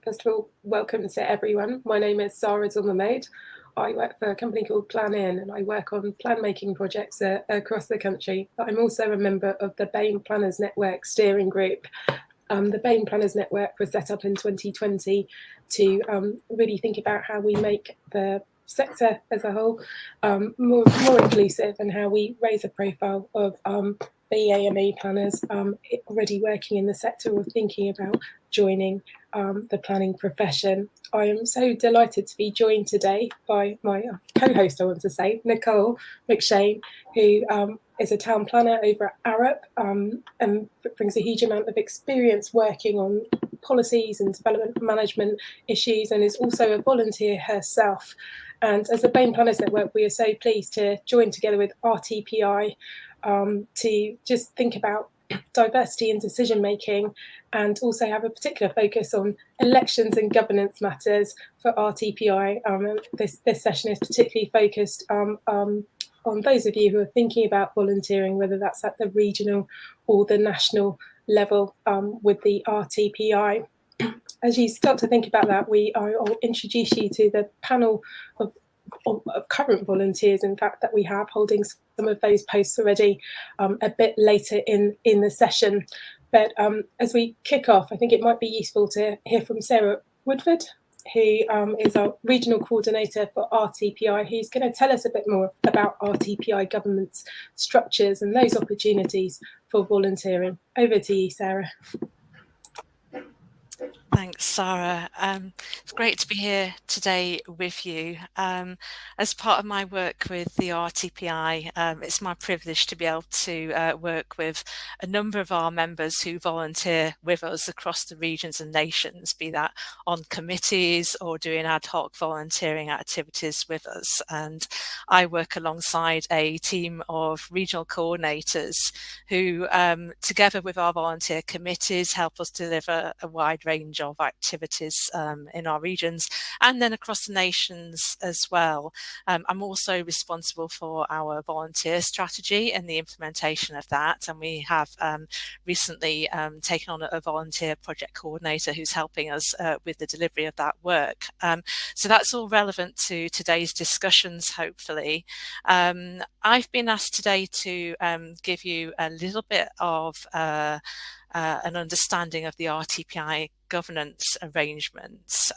First of all, welcome to everyone. My name is Sarah Zummermaid. I work for a company called Plan In, and I work on plan making projects across the country. But I'm also a member of the BAME Planners Network steering group. The BAME Planners Network was set up in 2020 to really think about how we make the sector as a whole more inclusive, and how we raise a profile of BAME planners already working in the sector or thinking about joining the planning profession. I am so delighted to be joined today by my co-host, I want to say, Nicole McShane, who is a town planner over at Arup and brings a huge amount of experience working on policies and development management issues, and is also a volunteer herself. And as the BAME Planners Network, we are so pleased to join together with Rtpi to just think about diversity in decision making, and also have a particular focus on elections and governance matters for Rtpi. This session is particularly focused on those of you who are thinking about volunteering, whether that's at the regional or the national level with the Rtpi. As you start to think about that, I'll introduce you to the panel of current volunteers, in fact, that we have holding some of those posts already a bit later in the session. But as we kick off, I think it might be useful to hear from Sarah Woodford, who is our regional coordinator for Rtpi, who's going to tell us a bit more about Rtpi governance structures and those opportunities for volunteering. Over to you, Sarah. Thanks, Sarah. It's great to be here today with you. As part of my work with the Rtpi, it's my privilege to be able to work with a number of our members who volunteer with us across the regions and nations, be that on committees or doing ad hoc volunteering activities with us. And I work alongside a team of regional coordinators who, together with our volunteer committees, help us deliver a wide range of activities in our regions and then across the nations as well. I'm also responsible for our volunteer strategy and the implementation of that, and we have recently taken on a volunteer project coordinator who's helping us with the delivery of that work. So that's all relevant to today's discussions, hopefully. I've been asked today to give you a little bit of an understanding of the Rtpi governance arrangements.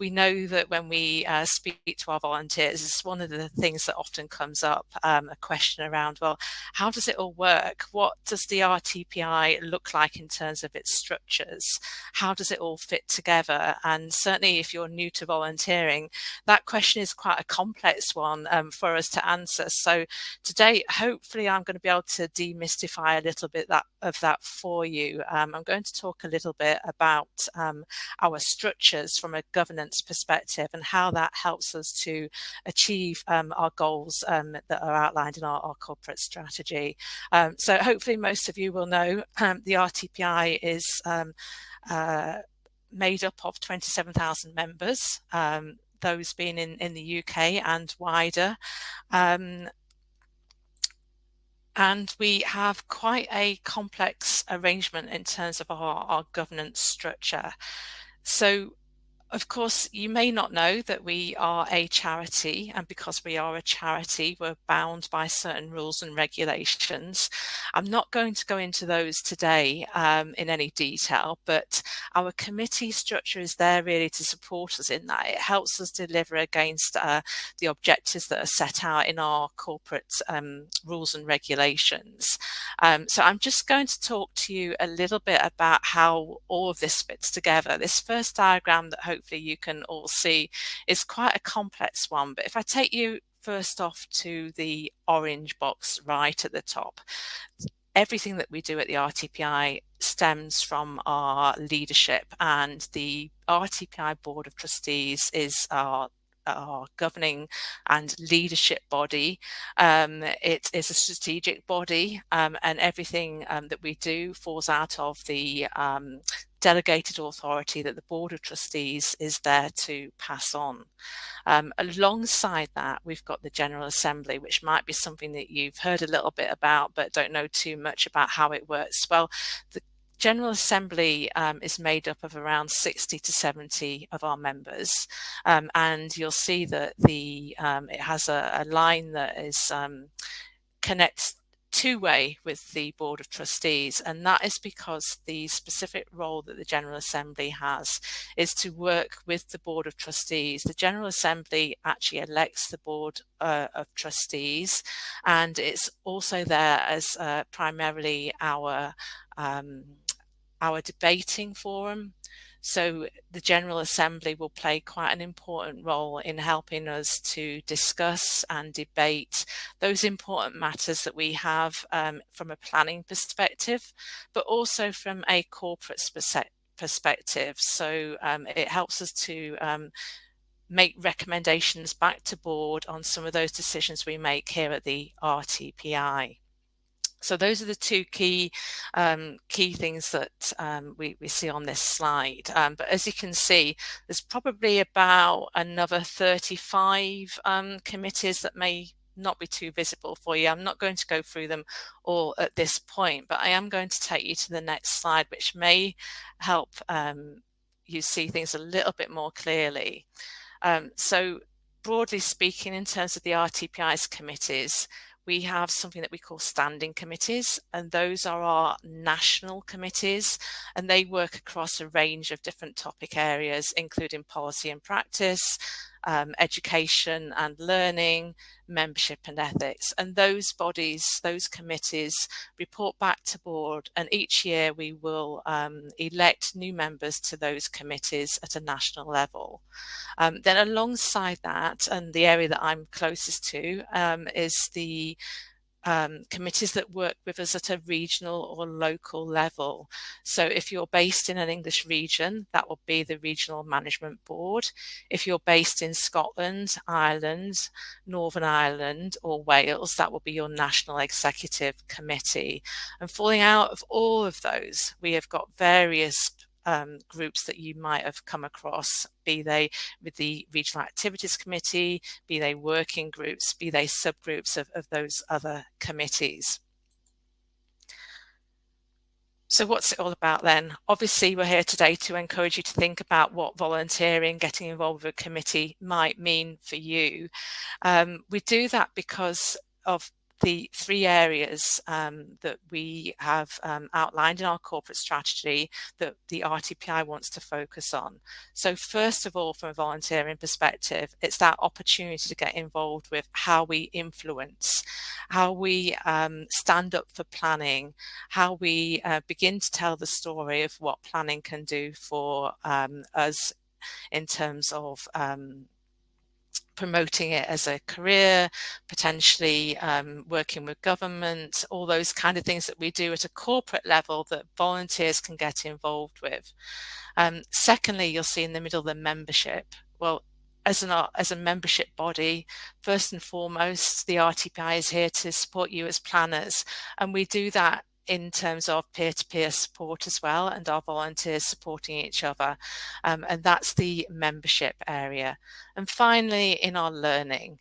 We know that when we speak to our volunteers, it's one of the things that often comes up, a question around, well, how does it all work? What does the Rtpi look like in terms of its structures? How does it all fit together? And certainly if you're new to volunteering, that question is quite a complex one for us to answer. So today, hopefully I'm going to be able to demystify a little bit of that for you. I'm going to talk a little bit about our structures from a governance perspective and how that helps us to achieve our goals that are outlined in our corporate strategy. So hopefully most of you will know the Rtpi is made up of 27,000 members, those being in the UK and wider. And we have quite a complex arrangement in terms of our governance structure. So, of course, you may not know that we are a charity, and because we are a charity, we're bound by certain rules and regulations. I'm not going to go into those today in any detail, but our committee structure is there really to support us in that. It helps us deliver against the objectives that are set out in our corporate rules and regulations. So I'm just going to talk to you a little bit about how all of this fits together. This first diagram that hopefully you can all see is quite a complex one, but if I take you first off to the orange box right at the top, everything that we do at the Rtpi stems from our leadership, and the Rtpi Board of Trustees is our governing and leadership body. It is a strategic body, and everything that we do falls out of the delegated authority that the Board of Trustees is there to pass on. Alongside that, we've got the General Assembly, which might be something that you've heard a little bit about but don't know too much about how it works. Well, General Assembly is made up of around 60 to 70 of our members, and you'll see that it has a line that is connects two-way with the Board of Trustees, and that is because the specific role that the General Assembly has is to work with the Board of Trustees. The General Assembly actually elects the Board of Trustees, and it's also there as primarily our debating forum. So the General Assembly will play quite an important role in helping us to discuss and debate those important matters that we have from a planning perspective, but also from a corporate perspective. So it helps us to make recommendations back to board on some of those decisions we make here at the RTPI. So those are the two key things that we see on this slide. But as you can see, there's probably about another 35 committees that may not be too visible for you. I'm not going to go through them all at this point, but I am going to take you to the next slide, which may help you see things a little bit more clearly. So broadly speaking, in terms of the RTPI's committees, we have something that we call standing committees, and those are our national committees, and they work across a range of different topic areas, including policy and practice, education and learning, membership and ethics. And those bodies, those committees, report back to board, and each year we will elect new members to those committees at a national level. Then alongside that, and the area that I'm closest to, is the committees that work with us at a regional or local level. So if you're based in an English region, that will be the Regional Management Board. If you're based in Scotland, Ireland, Northern Ireland or Wales, that will be your National Executive Committee. And falling out of all of those, we have got various groups that you might have come across, be they with the Regional Activities Committee, be they working groups, be they subgroups of those other committees. So what's it all about then? Obviously, we're here today to encourage you to think about what volunteering, getting involved with a committee might mean for you. We do that because of the three areas that we have outlined in our corporate strategy that the RTPI wants to focus on. So first of all, from a volunteering perspective, it's that opportunity to get involved with how we influence, how we stand up for planning, how we begin to tell the story of what planning can do for us in terms of promoting it as a career, potentially working with government, all those kind of things that we do at a corporate level that volunteers can get involved with. Secondly, you'll see in the middle the membership. Well, as a membership body, first and foremost, the RTPI is here to support you as planners, and we do that in terms of peer-to-peer support as well, and our volunteers supporting each other. And that's the membership area. And finally, in our learning.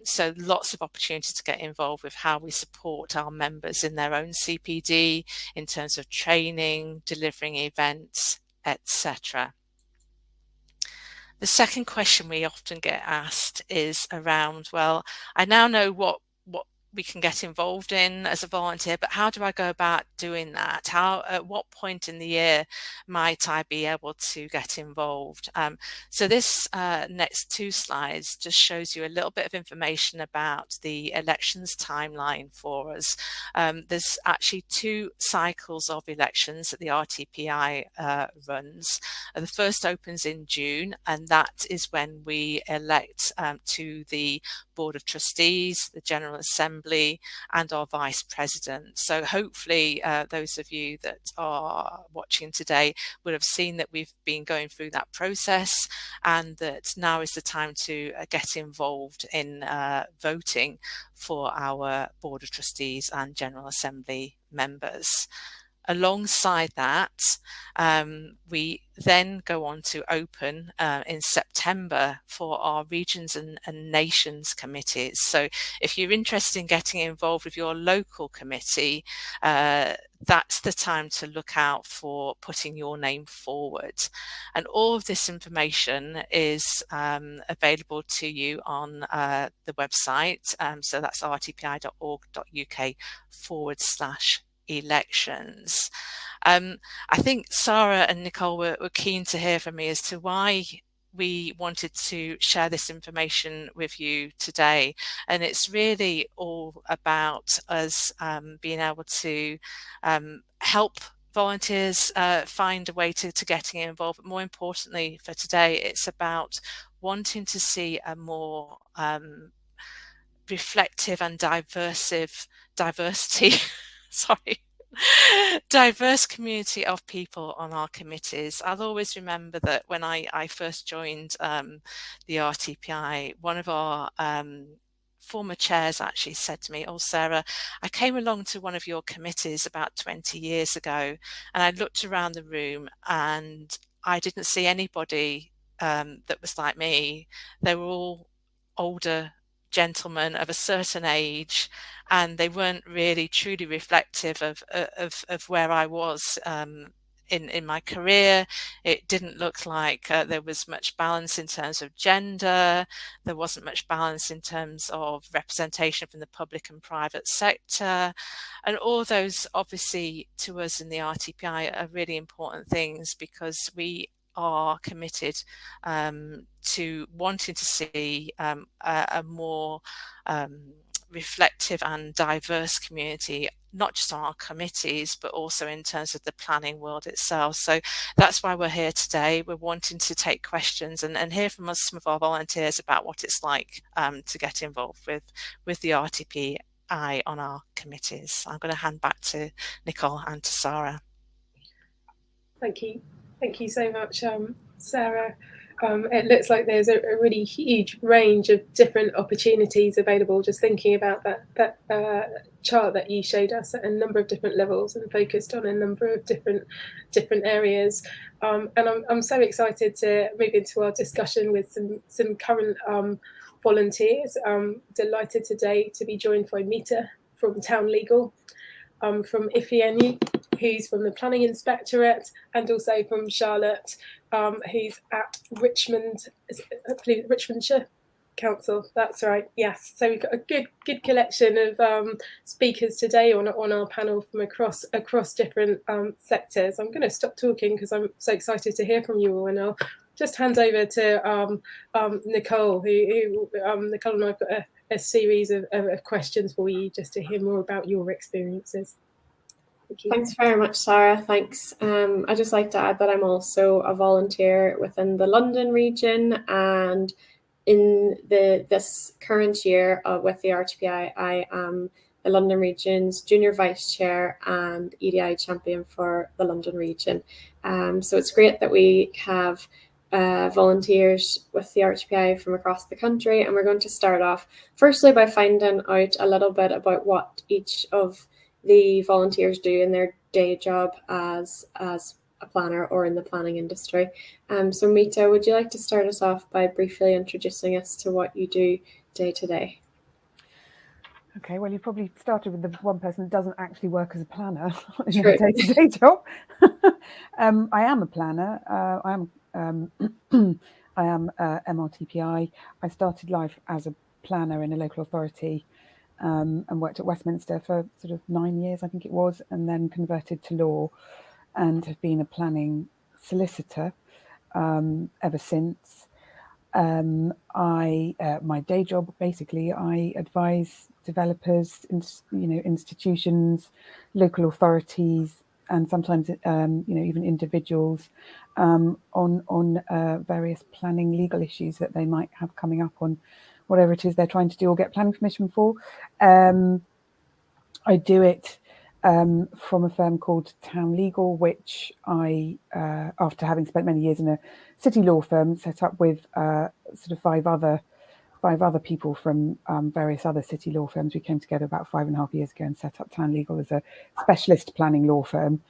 So lots of opportunities to get involved with how we support our members in their own CPD, in terms of training, delivering events, etc. The second question we often get asked is around, well, I now know what we can get involved in as a volunteer, but how do I go about doing that? At what point in the year might I be able to get involved? So this next two slides just shows you a little bit of information about the elections timeline for us. There's actually two cycles of elections that the RTPI runs. The first opens in June, and that is when we elect to the Board of Trustees, the General Assembly, and our Vice President. So hopefully those of you that are watching today would have seen that we've been going through that process, and that now is the time to get involved in voting for our Board of Trustees and General Assembly members. alongside that, we then go on to open in September for our regions and nations committees. So if you're interested in getting involved with your local committee, that's the time to look out for putting your name forward. And all of this information is available to you on the website. So that's rtpi.org.uk/elections. I think Sarah and Nicole were keen to hear from me as to why we wanted to share this information with you today. And it's really all about us being able to help volunteers find a way to getting involved. But more importantly for today, it's about wanting to see a more reflective and diversity sorry diverse community of people on our committees. I'll always remember that when I first joined the RTPI, one of our former chairs actually said to me, "Oh, Sarah, I came along to one of your committees about 20 years ago, and I looked around the room and I didn't see anybody that was like me. They were all older gentlemen of a certain age, and they weren't really truly reflective of where I was in my career. It didn't look like there was much balance in terms of gender. There wasn't much balance in terms of representation from the public and private sector. And all those, obviously, to us in the RTPI are really important things, because we are committed to wanting to see a more reflective and diverse community, not just on our committees, but also in terms of the planning world itself. So that's why we're here today. We're wanting to take questions and hear from us, some of our volunteers, about what it's like to get involved with the RTPI on our committees. I'm going to hand back to Nicole and to Sarah. Thank you so much, Sarah. It looks like there's a really huge range of different opportunities available. Just thinking about that chart that you showed us at a number of different levels and focused on a number of different areas. And I'm so excited to move into our discussion with some current volunteers. Delighted today to be joined by Mita from Town Legal, from Ifeanyi, who's from the Planning Inspectorate, and also from Charlotte, who's at Richmondshire Council. That's right. Yes. So we've got a good collection of speakers today on our panel from across different sectors. I'm going to stop talking because I'm so excited to hear from you all, and I'll just hand over to Nicole, who Nicole and I've got a series of questions for you, just to hear more about your experiences. Thanks very much, Sarah. Thanks. I'd just like to add that I'm also a volunteer within the London region, and in this current year with the RTPI, I am the London region's junior vice chair and EDI champion for the London region. So it's great that we have volunteers with the RTPI from across the country, and we're going to start off firstly by finding out a little bit about what each of the volunteers do in their day job as a planner or in the planning industry. So Mita, would you like to start us off by briefly introducing us to what you do day to day? Okay, well, you probably started with the one person that doesn't actually work as a planner in their day-to-day job. I am a planner. I am MRTPI. I started life as a planner in a local authority, and worked at Westminster for sort of 9 years, I think it was, and then converted to law and have been a planning solicitor ever since. My day job, basically, I advise developers, institutions, local authorities, and sometimes even individuals on various planning legal issues that they might have coming up on whatever it is they're trying to do or get planning permission for. I do it from a firm called Town Legal, which I, after having spent many years in a city law firm, set up with sort of 5 other 5 other people from various other city law firms. We came together about 5.5 years ago and set up Town Legal as a specialist planning law firm.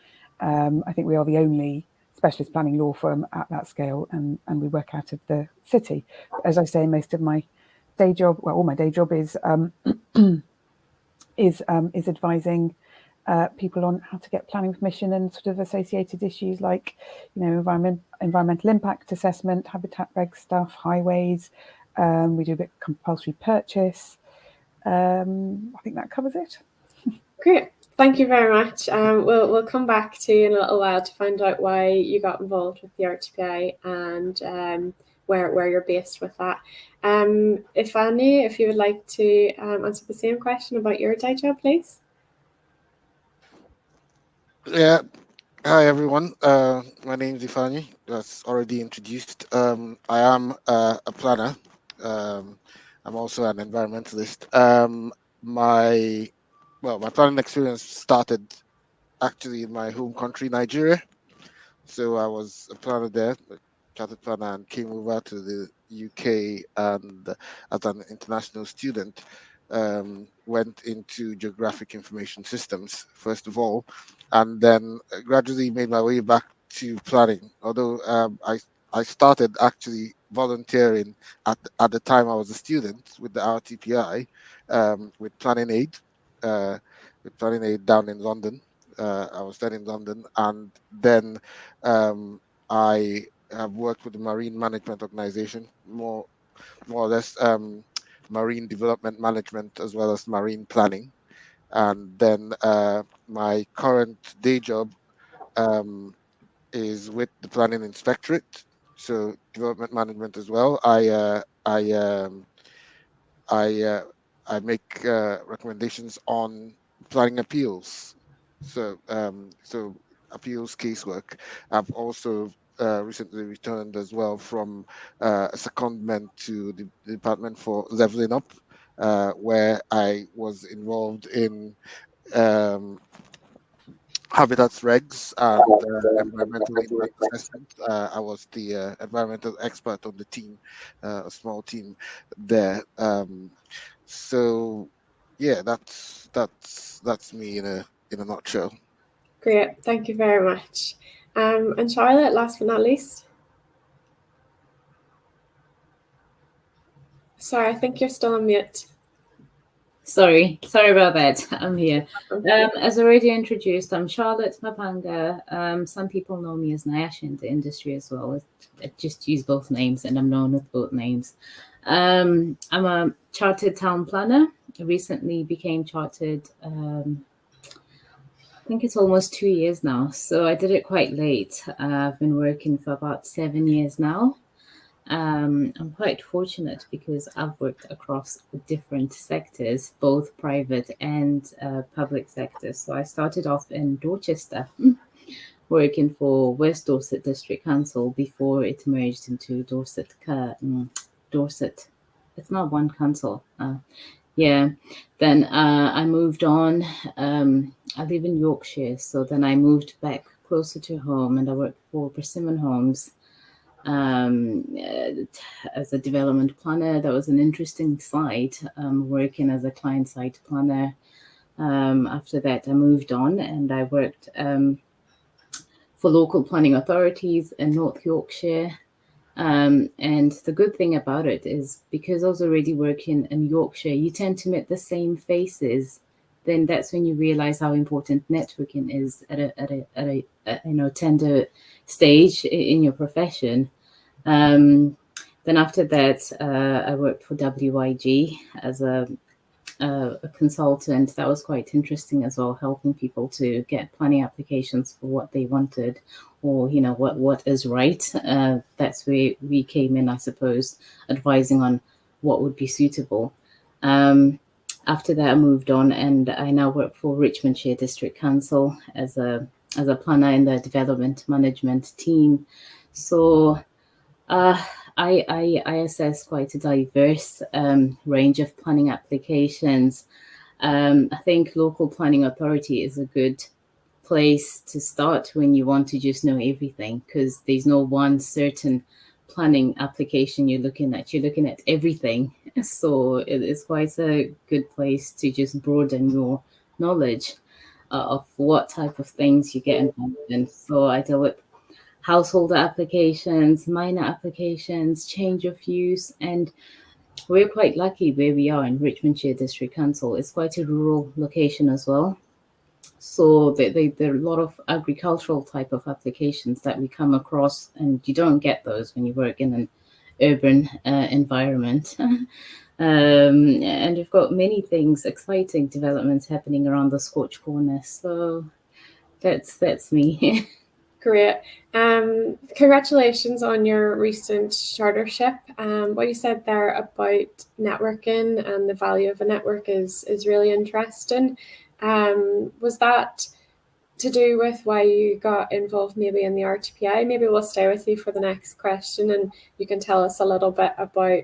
I think we are the only specialist planning law firm at that scale, and we work out of the city. As I say, most of my day job, well, all my day job is is advising people on how to get planning permission and sort of associated issues like, environmental impact assessment, habitat reg stuff, highways. We do a bit of compulsory purchase. I think that covers it. Great. Thank you very much. We'll come back to you in a little while to find out why you got involved with the Rtpi and where you're based with that. Ifani, if you would like to answer the same question about your day job, please. Yeah. Hi, everyone. My name is Ifani. That's already introduced. I am a planner. I'm also an environmentalist. My planning experience started actually in my home country, Nigeria. So I was a planner there, a chartered planner, and came over to the UK and as an international student, went into geographic information systems, first of all, and then gradually made my way back to planning. Although I started actually volunteering at the time I was a student with the Rtpi, with Planning Aid, down in London. I was then in London, and then I have worked with the Marine Management Organization, more or less marine development management as well as marine planning. And then my current day job is with the Planning Inspectorate, so development management as well. I make recommendations on planning appeals, so appeals casework. I've also recently returned as well from a secondment to the Department for Leveling Up, where I was involved in habitats regs and environmental impact assessment. I was the environmental expert on the team, a small team there. So yeah, that's me in a nutshell. Great, thank you very much. And Charlotte, last but not least. Sorry, I think you're still on mute. Sorry about that. I'm here. As already introduced, I'm Charlotte Papanga. Some people know me as Nyash in the industry as well. I just use both names, and I'm known with both names. I'm a chartered town planner. I recently became chartered, I think it's almost 2 years now. So I did it quite late. I've been working for about 7 years now. I'm quite fortunate because I've worked across different sectors, both private and public sectors. So I started off in Dorchester, working for West Dorset District Council before it merged into Dorset. It's not one council. Then I moved on. I live in Yorkshire, so then I moved back closer to home, and I worked for Persimmon Homes as a development planner. That was an interesting side, working as a client-side planner. After that, I moved on and I worked for local planning authorities in North Yorkshire. And the good thing about it is because I was already working in Yorkshire, you tend to meet the same faces. Then that's when you realize how important networking is at a tender stage in your profession. Then after that, I worked for WIG as a consultant. That was quite interesting as well, helping people to get planning applications for what they wanted, or what is right. That's where we came in, I suppose, advising on what would be suitable. After that, I moved on, and I now work for Richmondshire District Council as a planner in the development management team. So I assess quite a diverse range of planning applications. I think local planning authority is a good place to start when you want to just know everything, because there's no one certain planning application you're looking at. You're looking at everything So it's quite a good place to just broaden your knowledge of what type of things you get involved in. So I deal with household applications, minor applications, change of use, and we're quite lucky where we are in Richmondshire District Council. It's quite a rural location as well. So there are a lot of agricultural type of applications that we come across, and you don't get those when you work in an urban environment. And we've got many things, exciting developments happening around the Scotch Corner. So that's me. Great. Congratulations on your recent chartership. What you said there about networking and the value of a network is really interesting. Was that to do with why you got involved maybe in the Rtpi? Maybe we'll stay with you for the next question and you can tell us a little bit about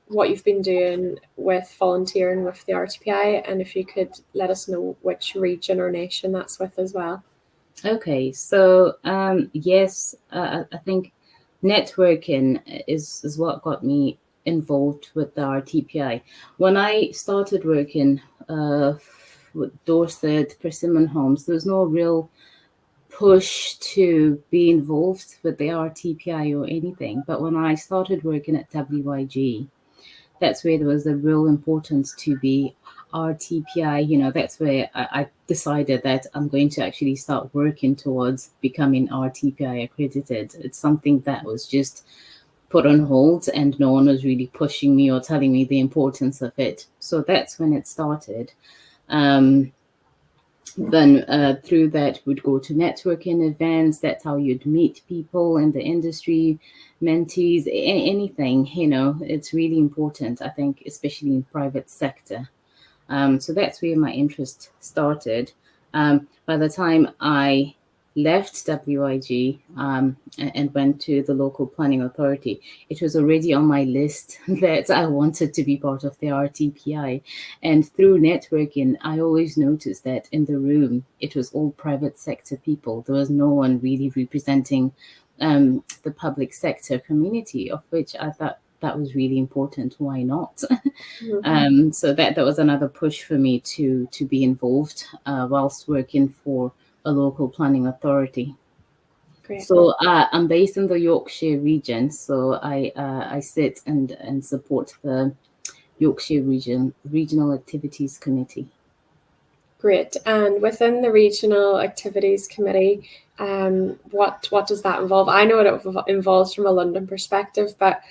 what you've been doing with volunteering with the Rtpi, and if you could let us know which region or nation that's with as well. Okay, so yes, I think networking is what got me involved with the Rtpi. When I started working with Dorset, Persimmon Homes, there was no real push to be involved with the Rtpi or anything. But when I started working at WIG, that's where there was a real importance to be Rtpi. That's where I decided that I'm going to actually start working towards becoming Rtpi accredited. It's something that was just put on hold and no one was really pushing me or telling me the importance of it. So that's when it started. Then through that would go to networking events. That's how you'd meet people in the industry, mentees, anything. It's really important, I think, especially in private sector. So that's where my interest started. By the time I left WIG and went to the local planning authority, it was already on my list that I wanted to be part of the Rtpi. And through networking, I always noticed that in the room, it was all private sector people. There was no one really representing the public sector community, of which I thought that was really important. Why not? Mm-hmm. So that was another push for me to be involved whilst working for a local planning authority. Great. So I'm based in the Yorkshire region, so I sit and support the Yorkshire Regional Activities Committee. Great. And within the Regional Activities Committee, what does that involve? I know it involves from a London perspective, but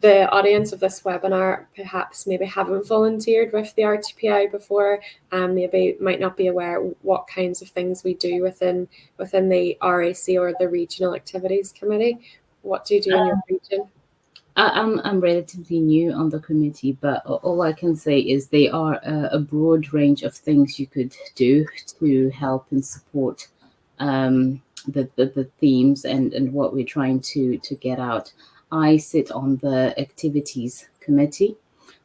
the audience of this webinar perhaps maybe haven't volunteered with the Rtpi before, and maybe might not be aware what kinds of things we do within the RAC or the Regional Activities Committee. What do you do in your region? I'm relatively new on the committee, but all I can say is there are a broad range of things you could do to help and support the themes and what we're trying to get out. I sit on the activities committee,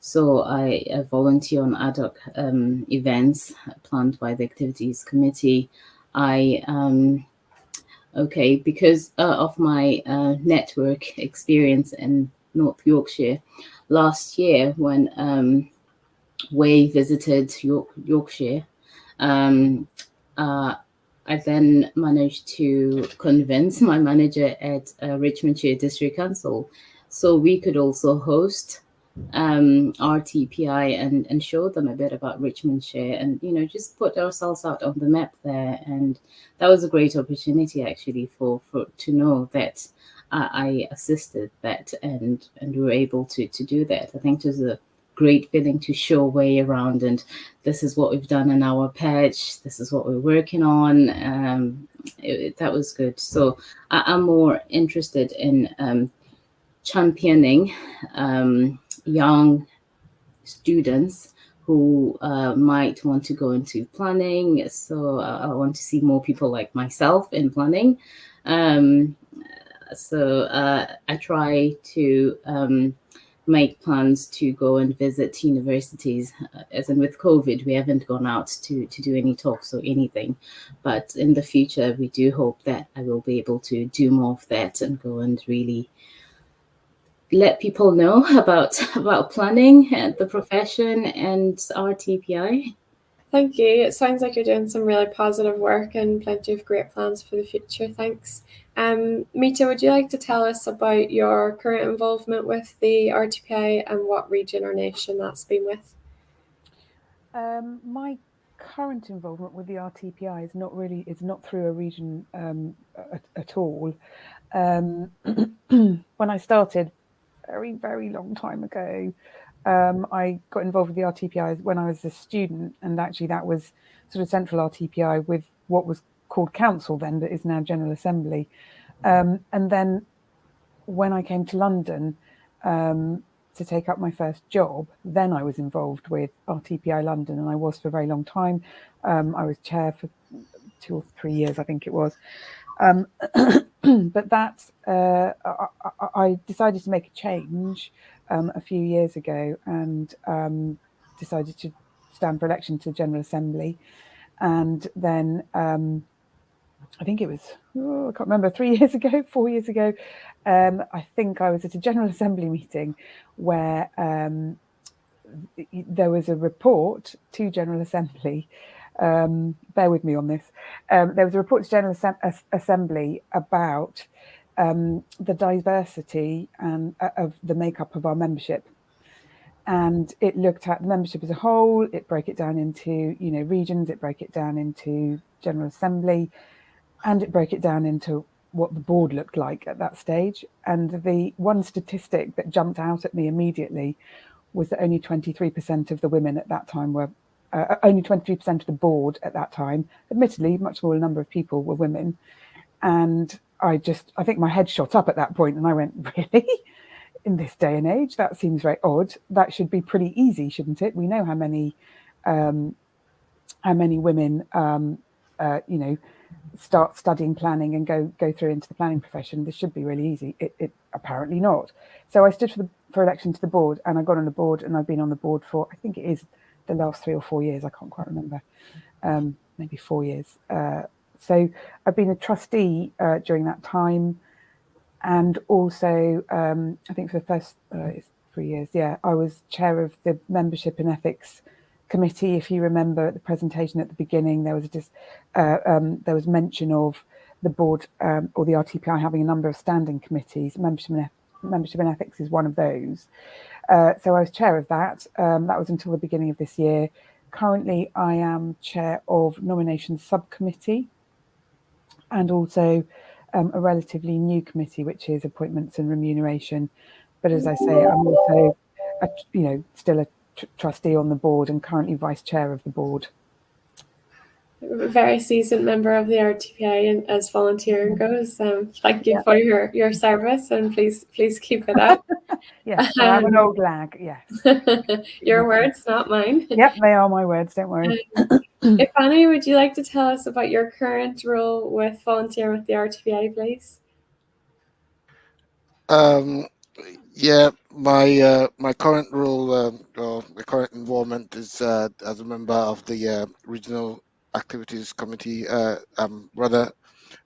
so I volunteer on ad hoc events planned by the activities committee. Because of my network experience in North Yorkshire, last year when Way visited Yorkshire, I then managed to convince my manager at Richmondshire District Council so we could also host Rtpi and show them a bit about Richmondshire and, just put ourselves out on the map there. And that was a great opportunity actually for to know that I assisted that and we were able to do that. I think it was a great feeling to show Way around and this is what we've done in our patch, this is what we're working on. That was good. So I'm more interested in championing young students who might want to go into planning. So I want to see more people like myself in planning. So I try to make plans to go and visit universities. As in with COVID, we haven't gone out to do any talks or anything. But in the future, we do hope that I will be able to do more of that and go and really let people know about planning and the profession and RTPI? Thank you. It sounds like you're doing some really positive work and plenty of great plans for the future. Thanks. Mita, would you like to tell us about your current involvement with the RTPI and what region or nation that's been with? My current involvement with the RTPI is not really, it's not through a region at all. When I started very, very long time ago, I got involved with the RTPI when I was a student, and actually that was sort of central RTPI with what was called council then, but is now General Assembly. And then when I came to London to take up my first job, then I was involved with RTPI London, and I was for a very long time. I was chair for 2 or 3 years, I think it was. But that I decided to make a change a few years ago, and decided to stand for election to General Assembly. And then I think it was, I can't remember, 3 years ago, 4 years ago, I think I was at a General Assembly meeting where there was a report to General Assembly. Bear with me on this. There was a report to General Assembly about the diversity and of the makeup of our membership. And it looked at the membership as a whole. It broke it down into, regions. It broke it down into General Assembly, and it broke it down into what the board looked like at that stage. And the one statistic that jumped out at me immediately was that only 23% of the women at that time were, only 23% of the board at that time, admittedly, much smaller number of people were women. And I think my head shot up at that point, and I went, really? In this day and age, that seems very odd. That should be pretty easy, shouldn't it? We know how many women, start studying planning and go through into the planning profession. This should be really easy. It apparently not. So I stood for election to the board, and I got on the board, and I've been on the board for, I think it is the last 3 or 4 years. I can't quite remember. Maybe 4 years. So I've been a trustee during that time. And also, I think for the first 3 years, I was chair of the Membership and Ethics Committee. If you remember at the presentation at the beginning, there was mention of the board or the RTPI having a number of standing committees. Membership and Ethics is one of those. So I was chair of that. That was until the beginning of this year. Currently, I am chair of Nominations Subcommittee, and also a relatively new committee, which is Appointments and Remuneration. But as I say, I'm also, still a trustee on the board, and currently vice chair of the board. A very seasoned member of the RTPI and as volunteering goes. Thank you for your service, and please keep it up. Yes, I'm an old lag. Yes. Your words, not mine. Yep, they are my words. Don't worry. Ifani, would you like to tell us about your current role with volunteering with the RTPI, please? My current role, or my current involvement is as a member of the Regional Activities Committee. I'm rather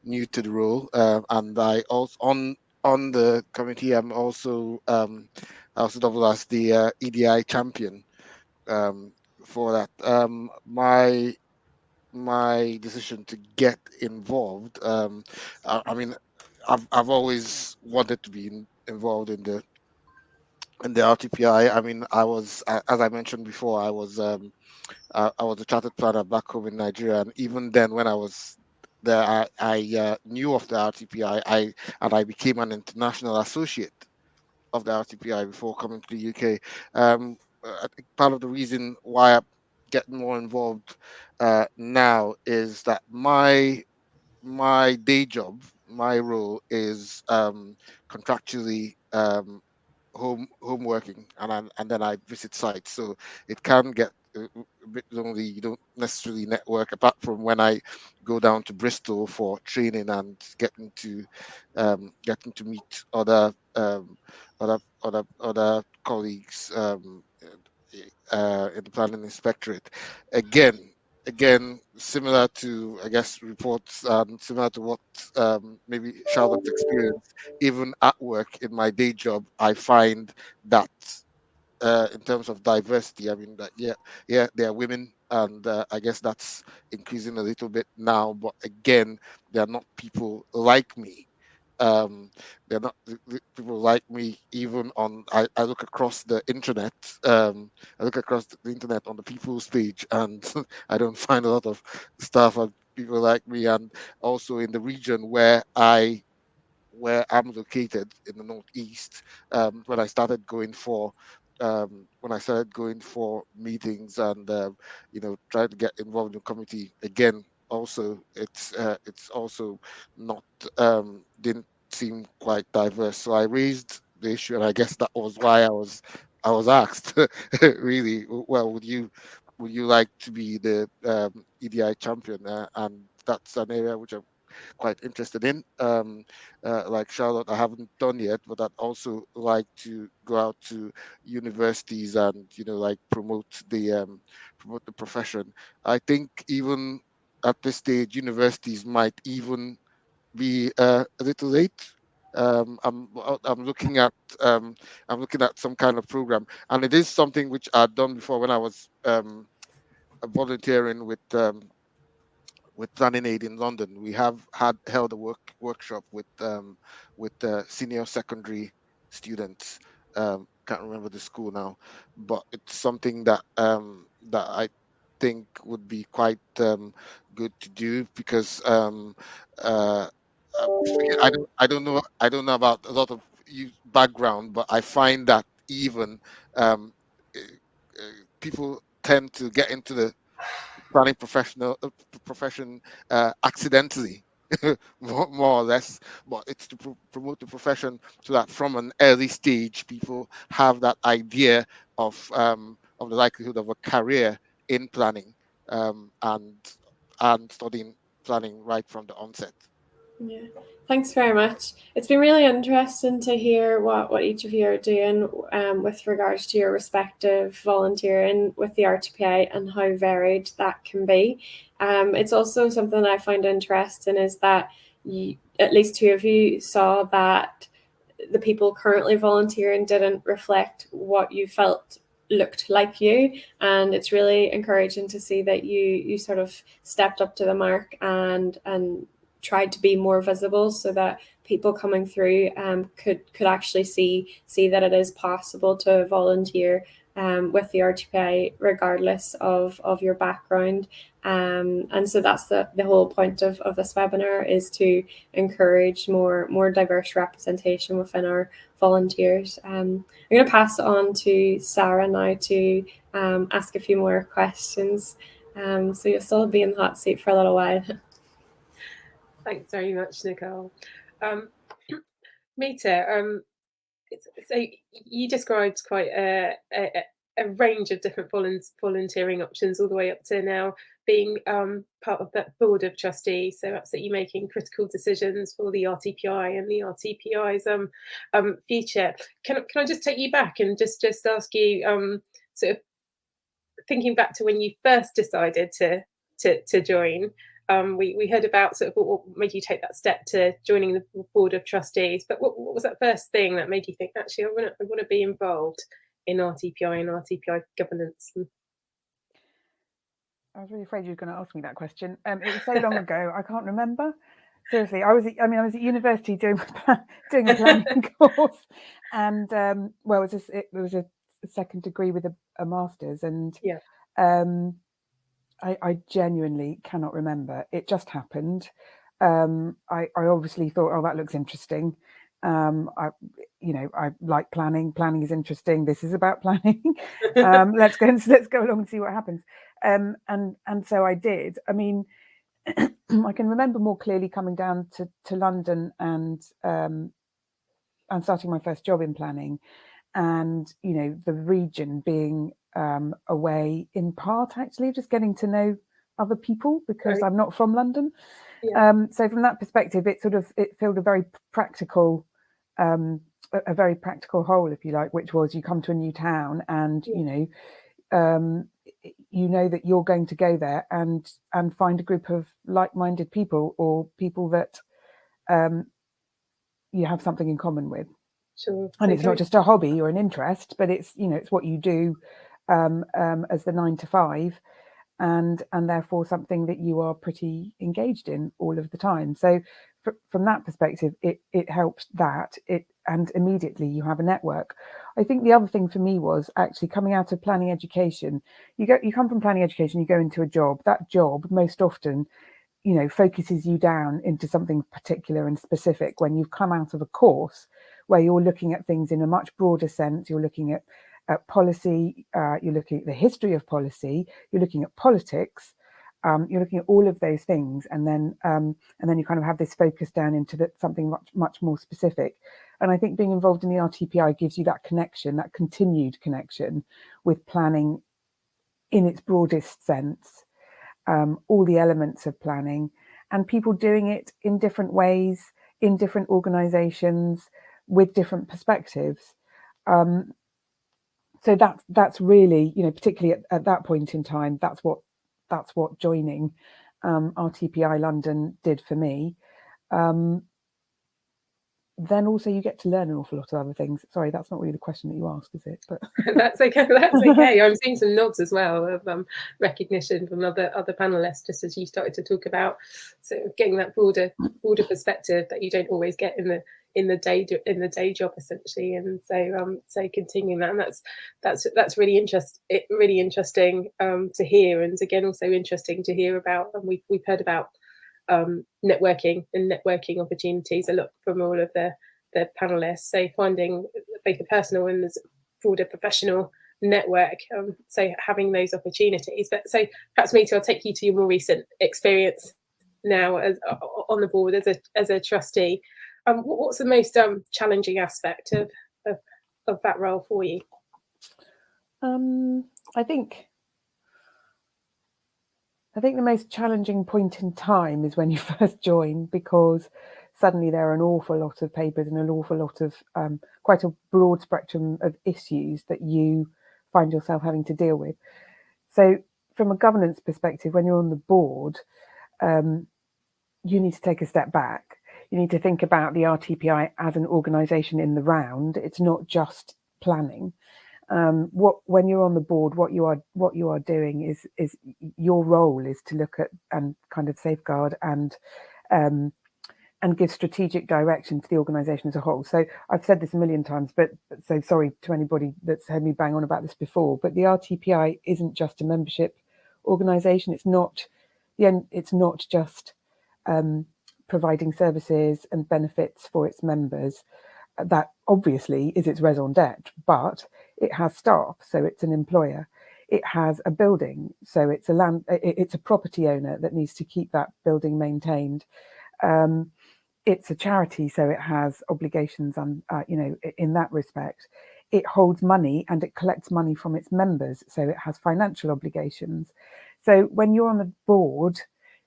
new to the role, and I also on the committee. I'm also I also double as the EDI champion for that. My decision to get involved. I mean, I've always wanted to be involved in the RTPI. I mean, I was, as I mentioned before, I was a chartered planner back home in Nigeria, and even then, when I was there, I knew of the RTPI. I became an international associate of the RTPI before coming to the UK. I think part of the reason why I'm getting more involved now is that my day job, my role is contractually home working, and then I visit sites, so it can get a bit lonely. You don't necessarily network apart from when I go down to Bristol for training and getting to meet other colleagues in the planning inspectorate. Again, again, similar to, I guess, reports, similar to what maybe Charlotte's experience, even at work in my day job, I find that in terms of diversity, I mean, that there are women, and I guess that's increasing a little bit now. But again, they are not people like me. Um, they're not people like me. Even on, I look across the internet. I look across the internet on the people's page, and I don't find a lot of stuff on people like me. And also in the region where I'm located in the Northeast, when I started going for meetings and trying to get involved in the community again. Also, it's also not didn't seem quite diverse. So I raised the issue, and I guess that was why I was asked. Really, well, would you like to be the EDI champion? And that's an area which I'm quite interested in. Like Charlotte, I haven't done yet, but I'd also like to go out to universities and like promote the profession. I think even at this stage, universities might even be a little late. I'm looking at some kind of program, and it is something which I'd done before when I was volunteering with Planning Aid in London. We have held a workshop with senior secondary students. Can't remember the school now, but it's something that I think would be quite good to do, because I don't know about a lot of you background, but I find that even um, uh, people tend to get into the planning profession accidentally, more or less. But it's to promote the profession, so that from an early stage people have that idea of the likelihood of a career in planning, and studying planning right from the onset. Yeah, thanks very much. It's been really interesting to hear what each of you are doing with regards to your respective volunteering with the Rtpi and how varied that can be. It's also something that I find interesting is that at least two of you saw that the people currently volunteering didn't reflect what you felt looked like you, and it's really encouraging to see that you sort of stepped up to the mark and tried to be more visible, so that people coming through could actually see that it is possible to volunteer with the Rtpi regardless of your background. And so that's the whole point of this webinar, is to encourage more diverse representation within our volunteers. I'm going to pass it on to Sarah now to ask a few more questions. So you'll still be in the hot seat for a little while. Thanks very much, Nicole. Mita, so you described quite a range of different volunteering options, all the way up to now being part of that board of trustees, so absolutely making critical decisions for the Rtpi and the Rtpi's future. Can I just take you back and just ask you, sort of thinking back to when you first decided to join? We heard about sort of what made you take that step to joining the board of trustees, but what was that first thing that made you think, actually, I want to be involved in Rtpi and Rtpi governance? I was really afraid you were going to ask me that question. It was so long ago, I can't remember. Seriously, I was at university doing a planning course, and well, it was a second degree with a master's, and yeah. I genuinely cannot remember. It just happened. I obviously thought, oh, that looks interesting. I like planning. Planning is interesting. This is about planning. Let's go along and see what happens. And so I did. I mean, I can remember more clearly coming down to London and starting my first job in planning, and the region being a way, in part, actually just getting to know other people, because I'm not from London. Yeah. So from that perspective, it filled a very practical whole, if you like, which was you come to a new town, and you know that you're going to go there and find a group of like-minded people, or people that you have something in common with. Sure. And So it's not just a hobby or an interest, but it's, you know, it's what you do as the 9 to 5, and therefore something that you are pretty engaged in all of the time. So from that perspective, it helped that and immediately you have a network. I think the other thing for me was actually coming out of planning education. You come from planning education, you go into a job. That job most often, you know, focuses you down into something particular and specific. When you've come out of a course where you're looking at things in a much broader sense, you're looking at policy, you're looking at the history of policy, you're looking at politics, you're looking at all of those things, and then you kind of have this focus down into something much more specific. And I think being involved in the RTPI gives you that connection, that continued connection with planning in its broadest sense, all the elements of planning, and people doing it in different ways, in different organisations, with different perspectives. So that's really, you know, particularly at that point in time, that's what joining RTPI London did for me. Then also you get to learn an awful lot of other things. Sorry, that's not really the question that you asked, is it? But that's okay. That's okay. I'm seeing some nods as well of recognition from other panelists, just as you started to talk about sort of getting that broader perspective that you don't always get in the day job, essentially. And so continuing that, and that's really interesting to hear, and again also interesting to hear about. And we've heard about networking and networking opportunities a lot from all of the panelists. So finding both the personal and the broader professional network, so having those opportunities. But so perhaps Meeta, I'll take you to your more recent experience now as on the board as a trustee. What's the most challenging aspect of that role for you? I think the most challenging point in time is when you first join, because suddenly there are an awful lot of papers and an awful lot of quite a broad spectrum of issues that you find yourself having to deal with. So from a governance perspective, when you're on the board, you need to take a step back. You need to think about the RTPI as an organisation in the round. It's not just planning. When you're on the board, what you are doing is your role is to look at and kind of safeguard and give strategic direction to the organisation as a whole. So I've said this a million times, but so sorry to anybody that's heard me bang on about this before, but the RTPI isn't just a membership organisation. It's not just providing services and benefits for its members. That obviously is its raison d'etre, but it has staff, so it's an employer. It has a building, so it's a property owner that needs to keep that building maintained. It's a charity, so it has obligations on, in that respect. It holds money and it collects money from its members, so it has financial obligations. So when you're on the board,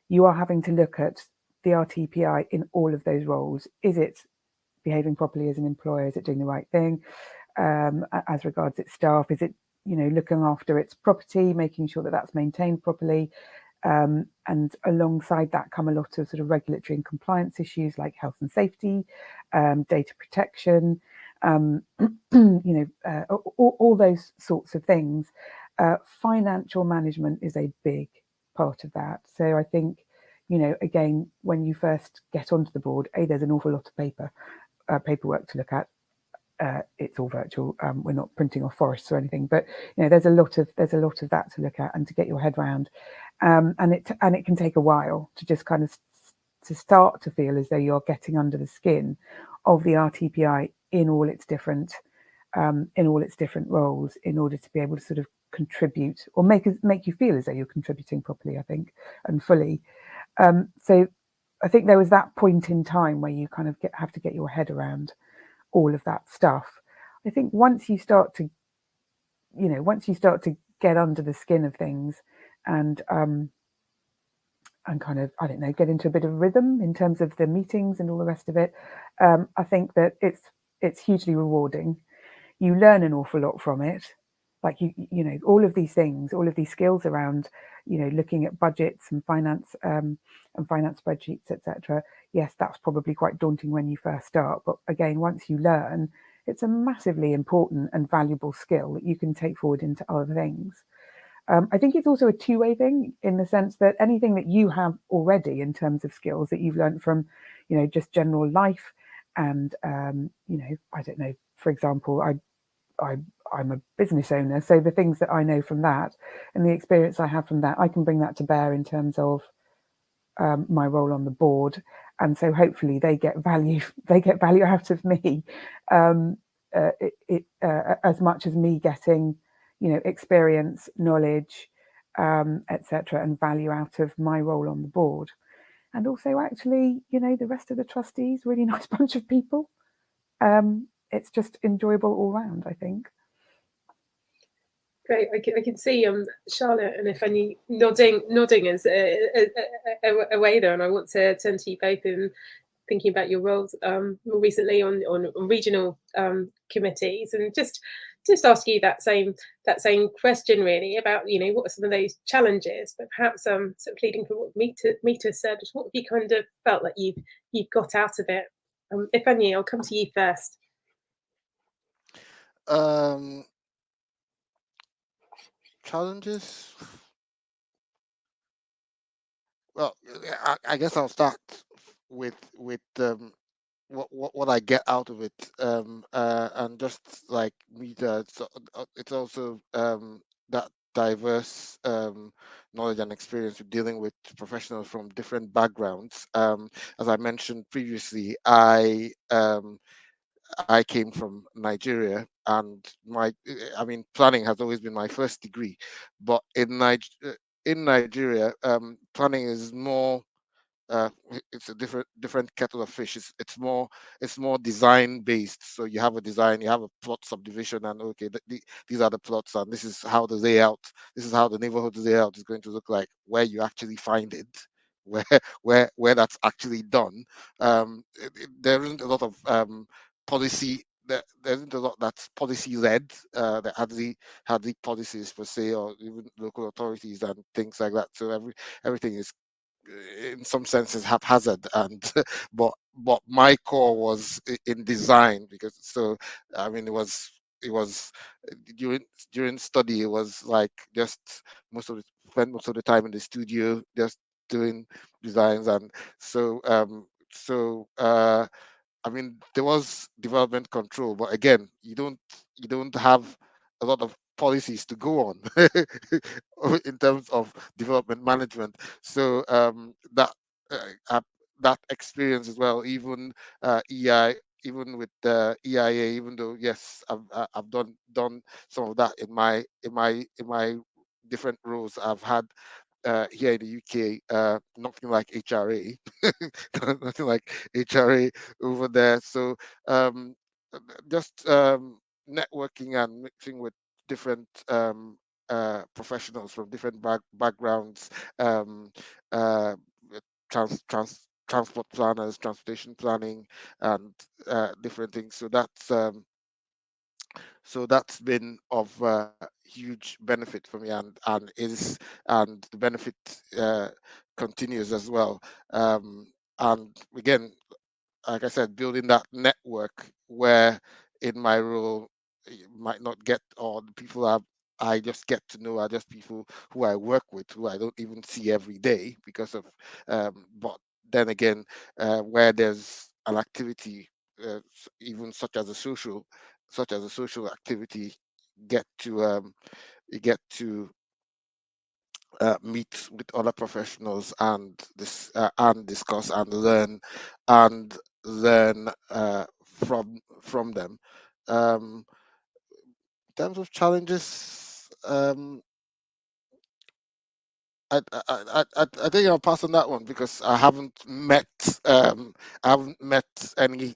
you are having to look at the RTPI in all of those roles. Is it behaving properly as an employer? Is it doing the right thing as regards its staff? Is it, looking after its property, making sure that that's maintained properly? And alongside that come a lot of sort of regulatory and compliance issues like health and safety, data protection, all those sorts of things. Financial management is a big part of that. So I think, again, when you first get onto the board, there's an awful lot of paperwork to look at. It's all virtual. We're not printing off forests or anything, but there's a lot of that to look at and to get your head around. And it can take a while to just kind of to start to feel as though you're getting under the skin of the RTPI in all its different roles, in order to be able to sort of contribute or make you feel as though you're contributing properly, I think, and fully. So I think there was that point in time where you kind of have to get your head around all of that stuff. I think once you start to get under the skin of things and kind of, I don't know, get into a bit of rhythm in terms of the meetings and all the rest of it, I think that it's hugely rewarding. You learn an awful lot from it. like you know, all of these things, all of these skills around, you know, looking at budgets and finance spreadsheets, etc. Yes, that's probably quite daunting when you first start, but again, once you learn, it's a massively important and valuable skill that you can take forward into other things. I think it's also a two-way thing, in the sense that anything that you have already in terms of skills that you've learned from, you know, just general life, and you know, I don't know, for example, I'm a business owner, so the things that I know from that and the experience I have from that, I can bring that to bear in terms of my role on the board, and so hopefully they get value out of me, as much as me getting, you know, experience, knowledge, etc., and value out of my role on the board. And also, actually, you know, the rest of the trustees, really nice bunch of people. It's just enjoyable all round, I think. Great. I can see Charlotte and Ifeanyi nodding as away there, and I want to turn to you both in thinking about your roles more recently on regional committees, and just ask you that same question really about, you know, what are some of those challenges, but perhaps sort of leading from what Mita said, what have you kind of felt like you've got out of it? Ifeanyi, I'll come to you first. Challenges. Well, I guess I'll start with what I get out of it, and just like Mita, it's also that diverse knowledge and experience with dealing with professionals from different backgrounds. As I mentioned previously, I came from Nigeria, and planning has always been my first degree, but in Nigeria, planning is more, it's a different kettle of fish. It's more design based. So you have a design, you have a plot subdivision, and okay, these are the plots, and this is how the layout, this is how the neighborhood layout is going to look like. Where you actually find it, where that's actually done. There isn't a lot of policy. There isn't a lot that's policy led. That hardly policies per se, or even local authorities and things like that. So everything is in some senses haphazard, and but my core was in design, because so it was during study, it was like just spend most of the time in the studio just doing designs. And so there was development control, but again, you don't have a lot of policies to go on in terms of development management. So uh, that experience as well, even EI, even with the EIA, even though yes, I've done some of that in my different roles I've had here in the UK, nothing like HRA, nothing like HRA over there. So um, just networking and mixing with different professionals from different backgrounds, um, uh, transport planners, transportation planning, and different things. So that's been of huge benefit for me, and the benefit uh, continues as well. And again, like I said, building that network where in my role you might not get, or the people I just get to know are just people who I work with, who I don't even see every day because of. But then again, where there's an activity, even such as a social activity, get to you get to meet with other professionals and this and discuss and learn from them. In terms of challenges, I think I'll pass on that one, because I haven't met any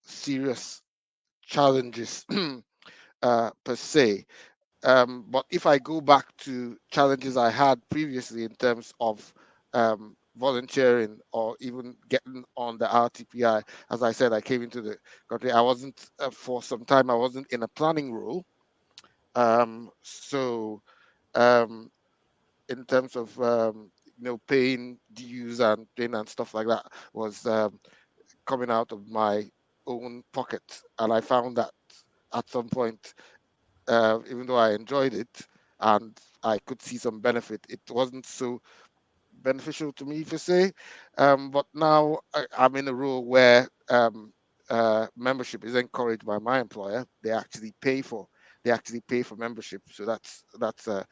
serious challenges per se. But if I go back to challenges I had previously in terms of volunteering or even getting on the RTPI, as I said, I came into the country. I wasn't for some time. I wasn't in a planning role, So in terms of paying dues and paying and stuff like that was coming out of my own pocket, and I found that at some point, even though I enjoyed it and I could see some benefit, it wasn't so beneficial to me per se. But now I'm in a role where membership is encouraged by my employer. They actually pay for membership, so that's a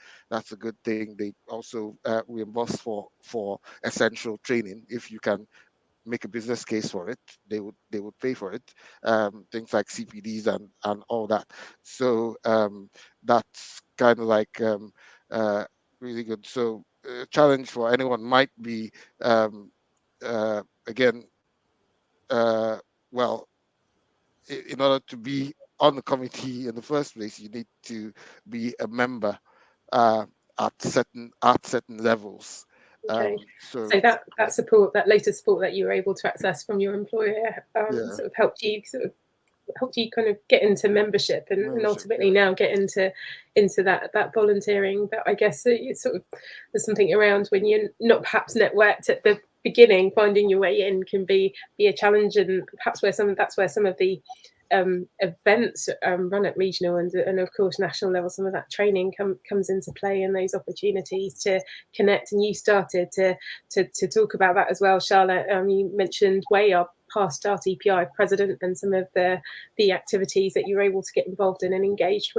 good thing. They also reimburse for essential training. If you can make a business case for it, they would pay for it. Things like CPDs and all that. So that's kind of like really good. So challenge for anyone might be again, well, in order to be on the committee in the first place, you need to be a member uh, at certain levels. Okay. So So that support, that later support that you were able to access from your employer, yeah, sort of helped you kind of get into membership and ultimately now get into that volunteering. But I guess it's sort of, there's something around when you're not perhaps networked at the beginning, finding your way in can be a challenge, and perhaps that's where some of the events run at regional and of course national level, some of that training comes into play, and those opportunities to connect. And you started to talk about that as well, Charlotte. You mentioned Way, our past Rtpi president, and some of the activities that you're able to get involved in and engaged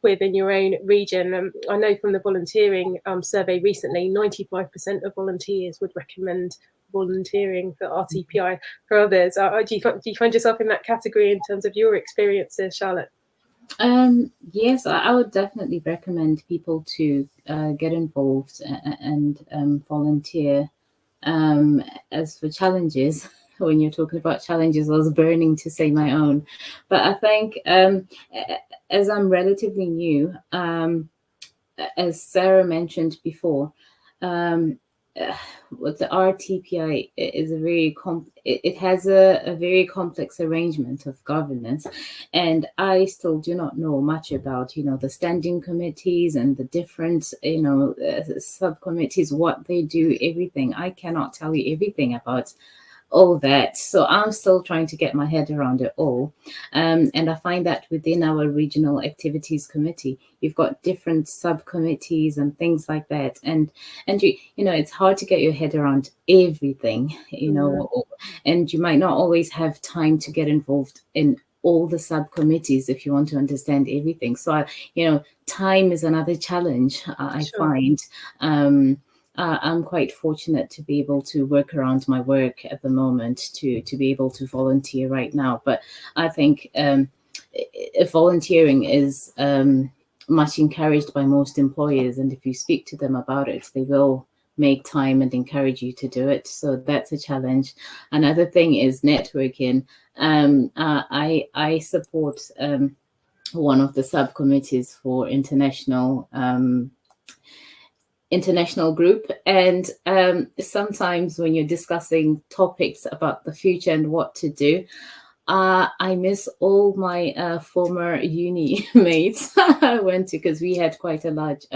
within your own region. I know from the volunteering survey recently, 95% of volunteers would recommend volunteering for Rtpi for others. Do you find yourself in that category in terms of your experiences, Charlotte? Yes, I would definitely recommend people to get involved and volunteer. As for challenges, when you're talking about challenges, I was burning to say my own. But I think as I'm relatively new, as Sarah mentioned before, what the Rtpi is it has a very complex arrangement of governance, and I still do not know much about the standing committees and the different subcommittees, what they do, everything. I cannot tell you everything about all that, so I'm still trying to get my head around it all. And I find that within our regional activities committee, you've got different subcommittees and things like that, and it's hard to get your head around everything, and you might not always have time to get involved in all the subcommittees if you want to understand everything. So time is another challenge I find. I'm quite fortunate to be able to work around my work at the moment to be able to volunteer right now. But I think volunteering is much encouraged by most employers, and if you speak to them about it, they will make time and encourage you to do it. So that's a challenge. Another thing is networking. I support one of the subcommittees for international group, and sometimes when you're discussing topics about the future and what to do, I miss all my former uni mates I went to, because we had quite a large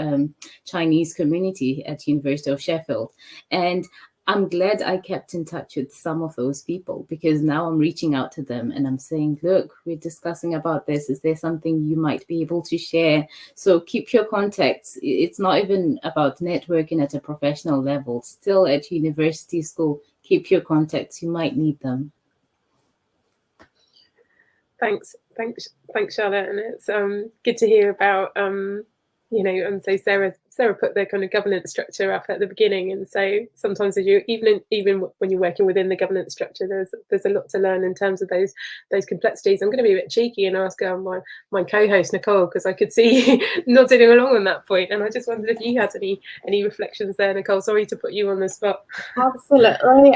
Chinese community at University of Sheffield, and I'm glad I kept in touch with some of those people, because now I'm reaching out to them and I'm saying, look, we're discussing about this. Is there something you might be able to share? So keep your contacts. It's not even about networking at a professional level. Still at university, school, keep your contacts. You might need them. Thanks, Charlotte. And it's good to hear about and so Sarah put the kind of governance structure up at the beginning, and so sometimes as you even when you're working within the governance structure, there's a lot to learn in terms of those complexities. I'm going to be a bit cheeky and ask my co-host Nicole, because I could see you nodding along on that point, and I just wondered if you had any reflections there, Nicole. Sorry to put you on the spot. Absolutely.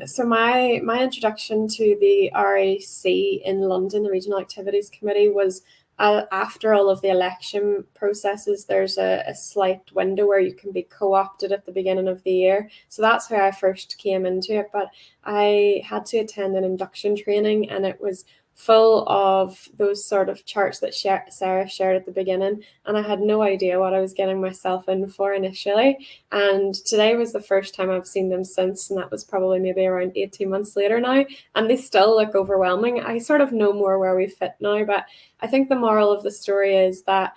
So my introduction to the RAC in London, the Regional Activities Committee, was after all of the election processes. There's a slight window where you can be co-opted at the beginning of the year. So that's how I first came into it. But I had to attend an induction training, and it was full of those sort of charts that Sarah shared at the beginning, and I had no idea what I was getting myself in for initially. And today was the first time I've seen them since, and that was probably maybe around 18 months later now, and they still look overwhelming. I sort of know more where we fit now, but I think the moral of the story is that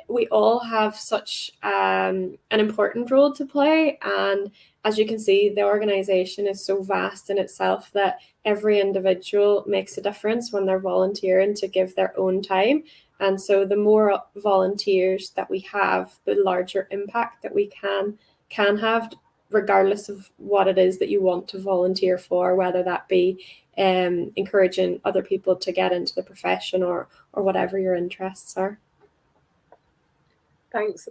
we all have such an important role to play, and as you can see, the organization is so vast in itself that every individual makes a difference when they're volunteering to give their own time. And so the more volunteers that we have, the larger impact that we can have, regardless of what it is that you want to volunteer for, whether that be encouraging other people to get into the profession or whatever your interests are. Thanks,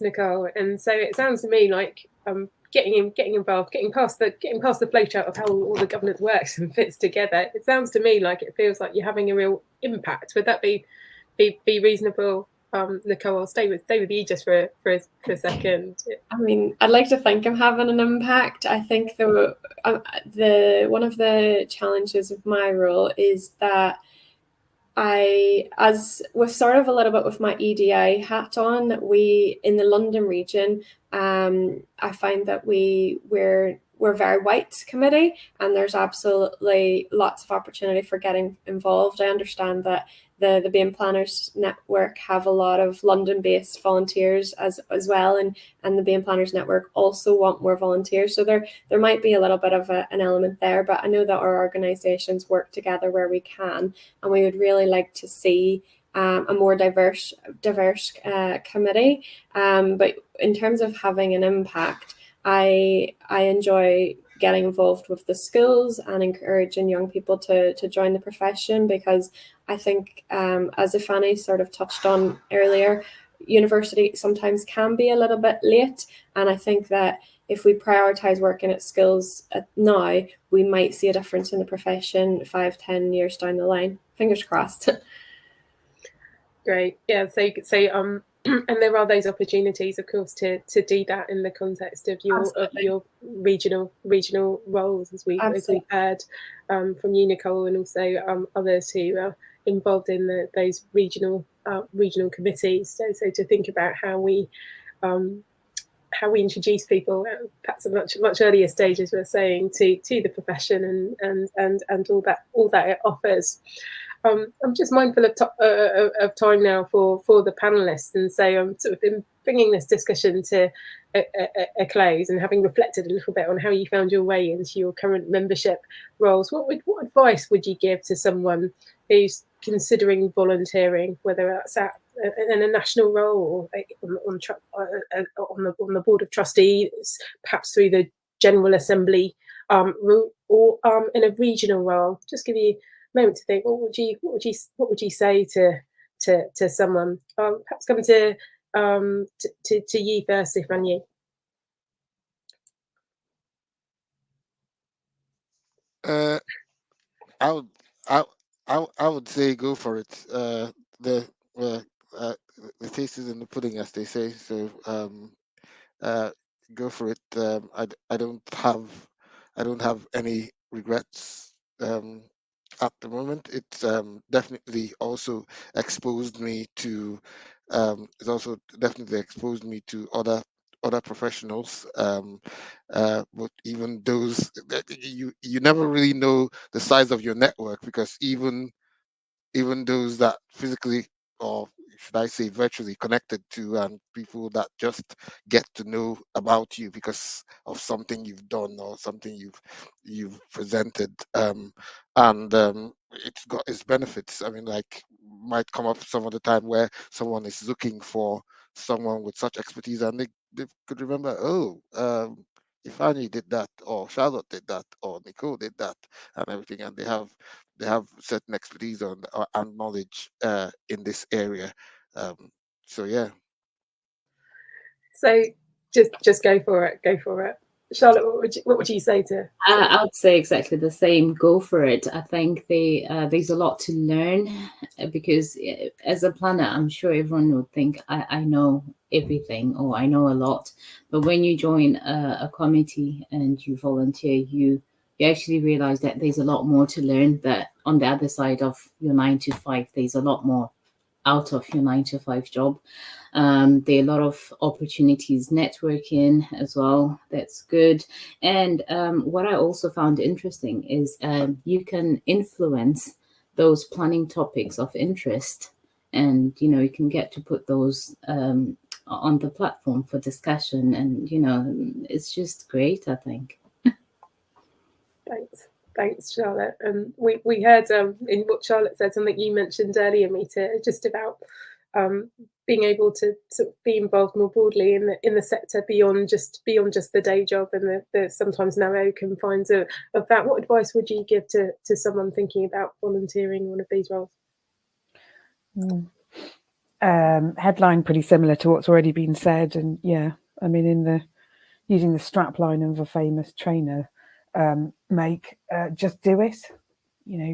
Nicole. And so it sounds to me like getting involved, getting past the flowchart of how all the governance works and fits together. It sounds to me like it feels like you're having a real impact. Would that be reasonable, Nicole? I'll stay with you just for a second. I mean, I'd like to think I'm having an impact. I think the one of the challenges of my role is that as with sort of a little bit with my EDI hat on, we in the London region, I find that we're a very white committee, and there's absolutely lots of opportunity for getting involved. I understand that the BAME Planners Network have a lot of London-based volunteers as well, and the BAME Planners Network also want more volunteers. So there might be a little bit of an element there, but I know that our organisations work together where we can, and we would really like to see a more diverse committee. But in terms of having an impact, I enjoy getting involved with the schools and encouraging young people to join the profession, because I think, as Ifani sort of touched on earlier, university sometimes can be a little bit late, and I think that if we prioritise working at schools now, we might see a difference in the profession 5-10 years down the line. Fingers crossed. Great. Yeah. So and there are those opportunities, of course, to do that in the context of your regional roles, as we've heard from you, Nicole, and also others who are involved in those regional committees. So to think about how we introduce people, perhaps at much earlier stages, we're saying to the profession and all that it offers. I'm just mindful of time now for the panelists, and so I'm sort of been bringing this discussion to a close, and having reflected a little bit on how you found your way into your current membership roles. What advice would you give to someone who's considering volunteering, whether that's in a national role or on the board of trustees, perhaps through the General Assembly route, or in a regional role? Just give you moment to think. What would you say to someone? Perhaps come to you first, Ifani. I would say go for it. The taste is in the pudding, as they say. So go for it. I don't have any regrets at the moment. It's definitely also exposed me to other professionals, but even those that you never really know the size of your network, because even those that physically, or should I say virtually, connected to, and people that just get to know about you because of something you've done or something you've presented, and it's got its benefits. I mean, like, might come up some of the time where someone is looking for someone with such expertise, and they could remember, Ifani did that, or Charlotte did that, or Nicole did that, and everything, and they have certain expertise and knowledge in this area. So yeah. So just go for it. Charlotte, what would you say to? I would say exactly the same. Go for it. I think there's a lot to learn, because as a planner, I'm sure everyone would think I know everything or I know a lot. But when you join a committee and you volunteer, you actually realize that there's a lot more to learn that on the other side of your 9 to 5. There's a lot more out of your 9 to 5 job. There are a lot of opportunities networking as well. That's good. And what I also found interesting is you can influence those planning topics of interest, and you can get to put those on the platform for discussion, and it's just great, I think. Thanks, Charlotte. We heard in what Charlotte said, something you mentioned earlier, Mita, just about being able to sort of be involved more broadly in the sector beyond just the day job and the sometimes narrow confines of that. What advice would you give to someone thinking about volunteering in one of these roles? Headline pretty similar to what's already been said, and yeah, I mean, using the strapline of a famous trainer, just do it.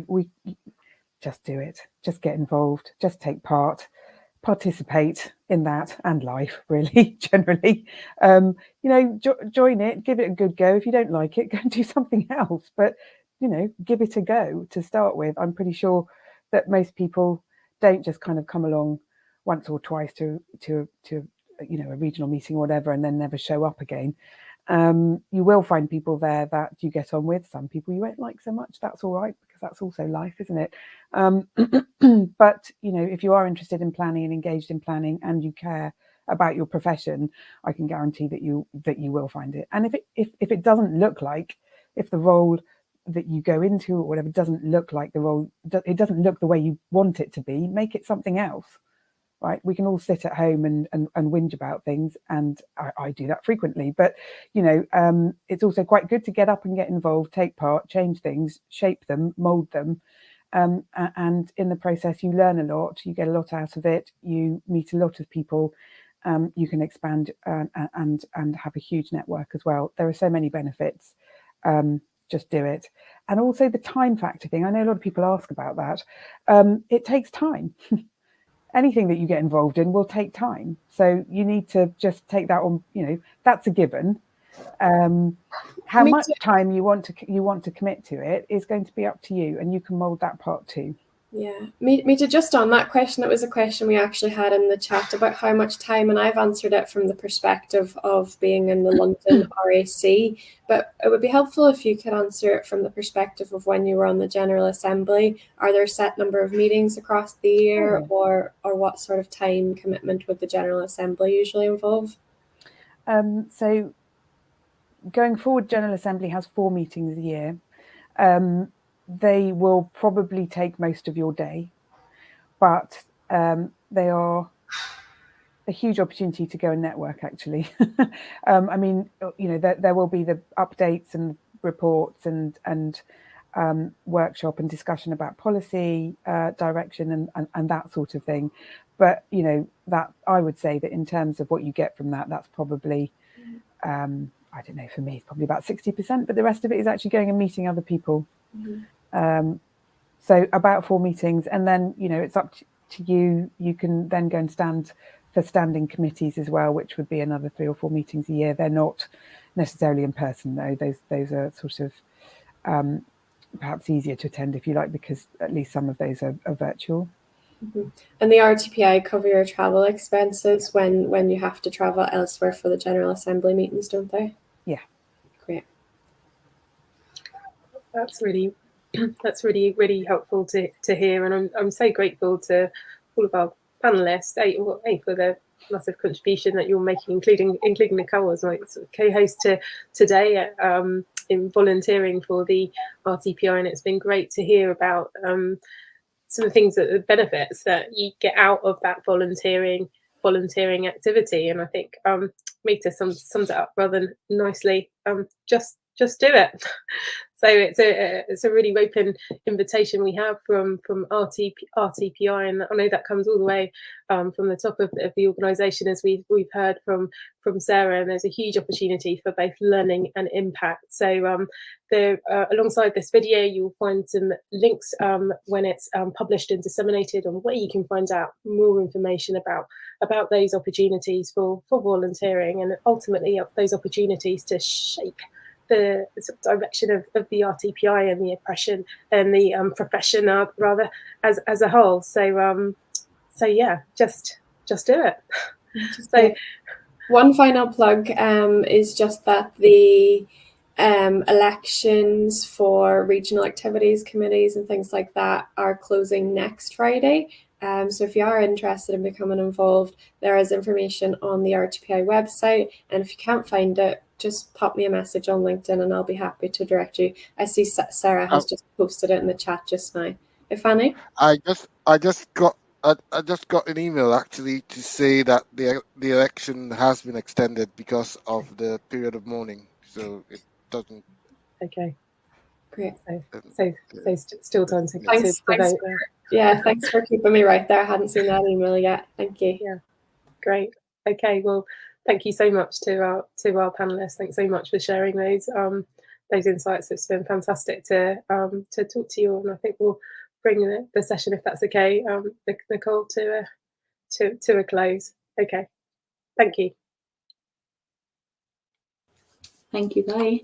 We just do it. Just get involved. Just take part. Participate in that and life, really, generally. Join it. Give it a good go. If you don't like it, go and do something else. But give it a go to start with. I'm pretty sure that most people don't just kind of come along once or twice to a regional meeting or whatever and then never show up again. You will find people there that you get on with. Some people you won't like so much. That's all right, because that's also life, isn't it? But if you are interested in planning and engaged in planning and you care about your profession, I can guarantee that you will find it. And if it doesn't look like, if the role that you go into or whatever doesn't look like the role, it doesn't look the way you want it to be, make it something else. Right, we can all sit at home and whinge about things, and I do that frequently. But it's also quite good to get up and get involved, take part, change things, shape them, mold them, and in the process you learn a lot. You get a lot out of it. You meet a lot of people. You can expand and have a huge network as well. There are so many benefits. Just do it. And also the time factor thing. I know a lot of people ask about that. It takes time. Anything that you get involved in will take time, so you need to just take that on. That's a given. How much time you want to commit to it is going to be up to you, and you can mold that part too. Yeah, Mita, just on that question, it was a question we actually had in the chat about how much time, and I've answered it from the perspective of being in the London RAC, but it would be helpful if you could answer it from the perspective of when you were on the General Assembly. Are there a set number of meetings across the year, or what sort of time commitment would the General Assembly usually involve? So going forward, General Assembly has 4 meetings a year. They will probably take most of your day, but they are a huge opportunity to go and network, actually. I mean, there will be the updates and reports and workshop and discussion about policy, direction and that sort of thing. But, that I would say that in terms of what you get from that, that's probably, I don't know, for me, it's probably about 60%, but the rest of it is actually going and meeting other people. So about 4 meetings, and then it's up to you. You can then go and stand for standing committees as well, which would be another 3 or 4 meetings a year. They're not necessarily in person though. Those are sort of perhaps easier to attend, if you like, because at least some of those are virtual. And the RTPI cover your travel expenses when you have to travel elsewhere for the General Assembly meetings, don't they? Yeah. Great. That's really really helpful to hear, and I'm so grateful to all of our panelists, for the massive contribution that you're making, including Nicole as my sort of co-host today in volunteering for the RTPI, and it's been great to hear about some of the things, that the benefits that you get out of that volunteering activity. And I think Mita sums it up rather nicely. Just do it. So it's a really open invitation we have from RTPI, and I know that comes all the way from the top of the organisation, as we've heard from Sarah. And there's a huge opportunity for both learning and impact. So alongside this video, you'll find some links when it's published and disseminated on where you can find out more information about those opportunities for volunteering, and ultimately those opportunities to shape the sort of direction of the RTPI and the oppression and the profession rather as a whole. So yeah, just do it. So one final plug is just that the elections for regional activities committees and things like that are closing next Friday. So if you are interested in becoming involved, there is information on the RTPI website, and if you can't find it, just pop me a message on LinkedIn and I'll be happy to direct you. I see Sarah has just posted it in the chat just now. Ifani? I just got an email actually to say that the election has been extended because of the period of mourning, so it doesn't. Okay, great. So still time to Thanks vote there. Yeah, thanks for keeping me right there. I hadn't seen that email yet. Thank you. Yeah, great. Okay, well, thank you so much to our panelists. Thanks so much for sharing those insights. It's been fantastic to talk to you all, and I think we'll bring the session, if that's okay, Nicole, to a close. Okay, thank you. Thank you. Bye.